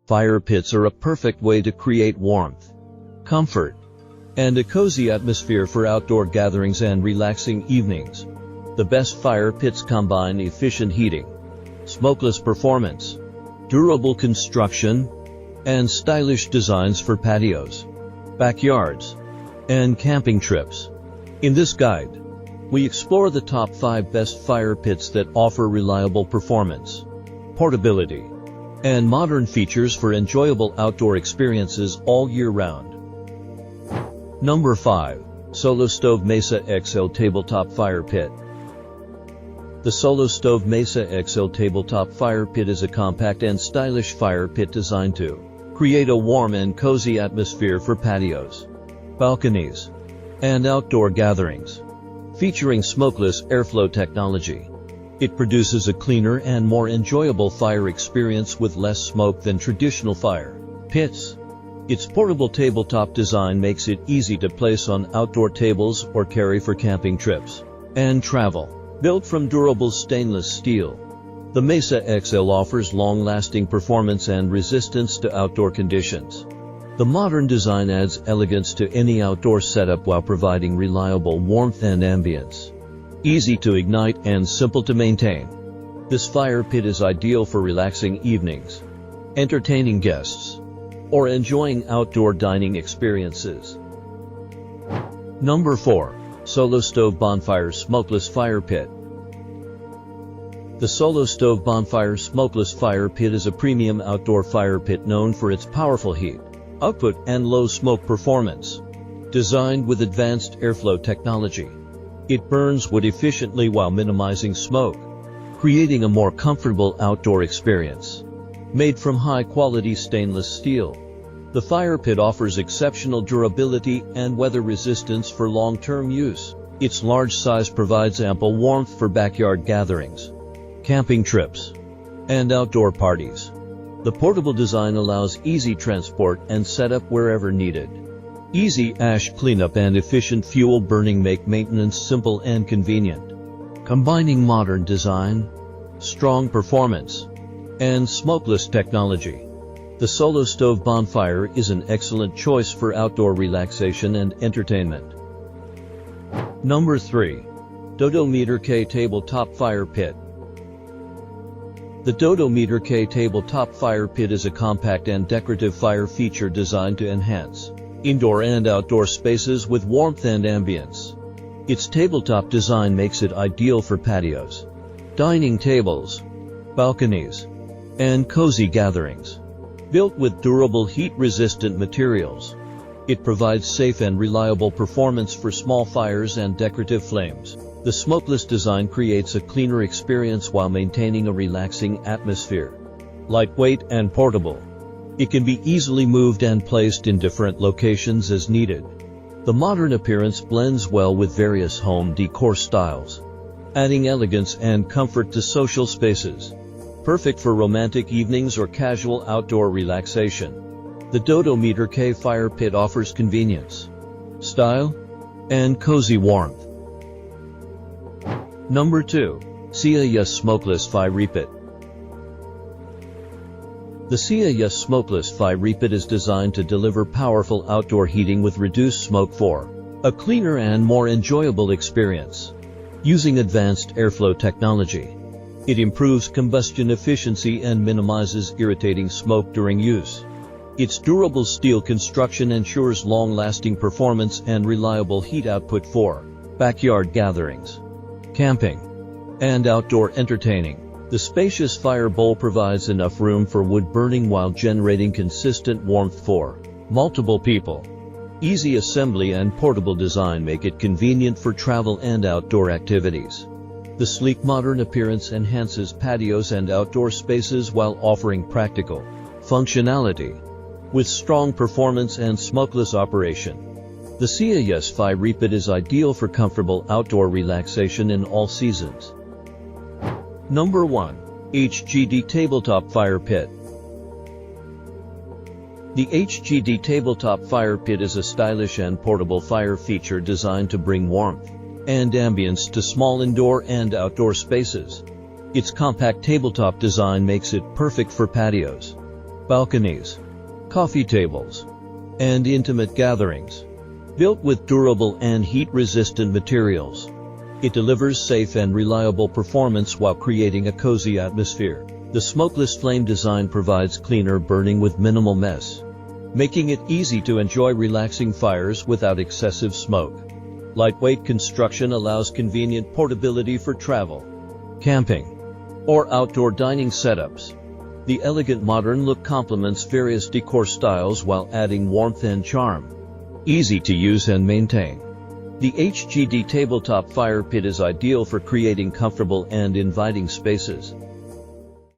Fire pits are a perfect way to create warmth, comfort, and a cozy atmosphere for outdoor gatherings and relaxing evenings. The best fire pits combine efficient heating, smokeless performance, durable construction, and stylish designs for patios, backyards, and camping trips. In this guide, we explore the top 5 best fire pits that offer reliable performance, portability, and modern features for enjoyable outdoor experiences all year round. Number 5. Solo Stove Mesa XL Tabletop Fire Pit. The Solo Stove Mesa XL Tabletop Fire Pit is a compact and stylish fire pit designed to create a warm and cozy atmosphere for patios, balconies, and outdoor gatherings. Featuring smokeless airflow technology, it produces a cleaner and more enjoyable fire experience with less smoke than traditional fire pits. Its portable tabletop design makes it easy to place on outdoor tables or carry for camping trips and travel. Built from durable stainless steel, the Mesa XL offers long-lasting performance and resistance to outdoor conditions. The modern design adds elegance to any outdoor setup while providing reliable warmth and ambience. Easy to ignite and simple to maintain, this fire pit is ideal for relaxing evenings, entertaining guests, or enjoying outdoor dining experiences. Number 4. Solo Stove Bonfire Smokeless Fire Pit. The Solo Stove Bonfire Smokeless Fire Pit is a premium outdoor fire pit known for its powerful heat output and low smoke performance. Designed with advanced airflow technology, it burns wood efficiently while minimizing smoke, creating a more comfortable outdoor experience. Made from high-quality stainless steel, the fire pit offers exceptional durability and weather resistance for long-term use. Its large size provides ample warmth for backyard gatherings, camping trips, and outdoor parties. The portable design allows easy transport and setup wherever needed. Easy ash cleanup and efficient fuel burning make maintenance simple and convenient. Combining modern design, strong performance, and smokeless technology, the Solo Stove Bonfire is an excellent choice for outdoor relaxation and entertainment. Number 3. Dodometrek Tabletop Fire Pit. The Dodometrek Tabletop Fire Pit is a compact and decorative fire feature designed to enhance indoor and outdoor spaces with warmth and ambience. Its tabletop design makes it ideal for patios, dining tables, balconies, and cozy gatherings. Built with durable heat-resistant materials, it provides safe and reliable performance for small fires and decorative flames. The smokeless design creates a cleaner experience while maintaining a relaxing atmosphere. Lightweight and portable, it can be easily moved and placed in different locations as needed. The modern appearance blends well with various home decor styles, adding elegance and comfort to social spaces. Perfect for romantic evenings or casual outdoor relaxation. The Dodometrek Fire Pit offers convenience, style, and cozy warmth. Number 2. CIAYS Smokeless Fire Pit. The CIAYS Smokeless Fire Pit is designed to deliver powerful outdoor heating with reduced smoke for a cleaner and more enjoyable experience. Using advanced airflow technology, it improves combustion efficiency and minimizes irritating smoke during use. Its durable steel construction ensures long-lasting performance and reliable heat output for backyard gatherings, camping, and outdoor entertaining. The spacious fire bowl provides enough room for wood burning while generating consistent warmth for multiple people. Easy assembly and portable design make it convenient for travel and outdoor activities. The sleek modern appearance enhances patios and outdoor spaces while offering practical functionality. With strong performance and smokeless operation, the CIAYS Fire Pit is ideal for comfortable outdoor relaxation in all seasons. Number 1. HGD Tabletop Fire Pit. The HGD Tabletop Fire Pit is a stylish and portable fire feature designed to bring warmth and ambience to small indoor and outdoor spaces. Its compact tabletop design makes it perfect for patios, balconies, coffee tables, and intimate gatherings. Built with durable and heat-resistant materials, it delivers safe and reliable performance while creating a cozy atmosphere. The smokeless flame design provides cleaner burning with minimal mess, making it easy to enjoy relaxing fires without excessive smoke. Lightweight construction allows convenient portability for travel, camping, or outdoor dining setups. The elegant modern look complements various decor styles while adding warmth and charm. Easy to use and maintain. The HGD Tabletop Fire Pit is ideal for creating comfortable and inviting spaces.